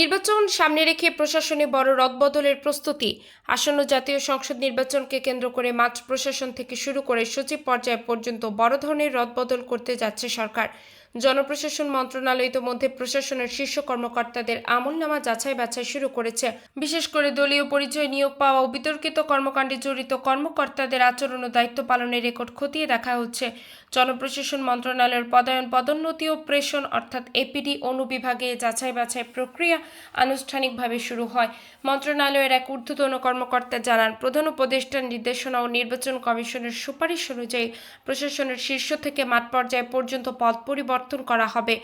নির্বাচন সামনে রেখে প্রশাসনে বড় রদবদলের প্রস্তুতি। আসন্ন জাতীয় সংসদ নির্বাচনকে কেন্দ্র করে মাঠ প্রশাসন থেকে শুরু করে সচিব পর্যায় পর্যন্ত বড় ধরনের রদবদল করতে যাচ্ছে সরকার। জনপ্রশাসন মন্ত্রণালয় ইতোমধ্যে প্রশাসনের শীর্ষ কর্মকর্তাদের আমলনামা যাচাই বাছাই শুরু করেছে। বিশেষ করে দলীয় পরিচয় নিয়োগ পাওয়া ও বিতর্কিত কর্মকাণ্ডে জড়িত কর্মকর্তাদের আচরণ ও দায়িত্ব পালনের রেকর্ড খতিয়ে দেখা হচ্ছে। জনপ্রশাসন মন্ত্রণালয়ের পদায়ন, পদোন্নতি ও প্রেষণ অর্থাৎ এপিডি অনুবিভাগে যাচাই বাছাই প্রক্রিয়া আনুষ্ঠানিকভাবে শুরু হয়। মন্ত্রণালয়ের এক ঊর্ধ্বতন কর্মকর্তা জানান, প্রধান উপদেষ্টার নির্দেশনা ও নির্বাচন কমিশনের সুপারিশ অনুযায়ী প্রশাসনের শীর্ষ থেকে মাঠ পর্যায় পর্যন্ত পদ পরিবর্তন করা হবে।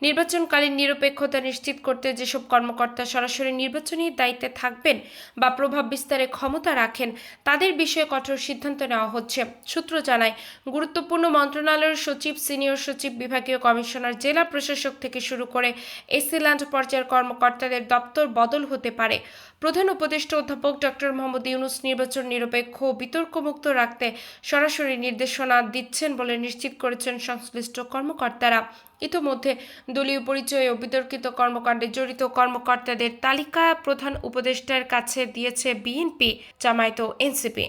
নির্বাচনকালীন নিরপেক্ষতা নিশ্চিত করতে যেসব কর্মকর্তা সরাসরি নির্বাচনী দায়িত্বে থাকবেন বা প্রভাব বিস্তারে ক্ষমতা রাখেন, তাদের বিষয়ে কঠোর সিদ্ধান্ত নেওয়া হচ্ছে। সূত্র জানায়, গুরুত্বপূর্ণ মন্ত্রণালয়ের সচিব, সিনিয়র সচিব, বিভাগীয় কমিশনার, জেলা প্রশাসক থেকে শুরু করে এসিল্যান্ড পর্যায়ের কর্মকর্তাদের দপ্তর বদল হতে পারে। প্রধান উপদেষ্টা অধ্যাপক ডক্টর মোহাম্মদ ইউনূস নির্বাচন নিরপেক্ষ ও বিতর্কমুক্ত রাখতে সরাসরি নির্দেশনা দিচ্ছেন বলে নিশ্চিত করেছেন সংশ্লিষ্ট কর্মকর্তারা। ইতোমধ্যে দলীয় পরিচয় ও বিতর্কিত কর্মকাণ্ডে জড়িত কর্মকর্তাদের তালিকা প্রধান উপদেষ্টার কাছে দিয়েছে বিএনপি, জামায়াত ও এনসিপি।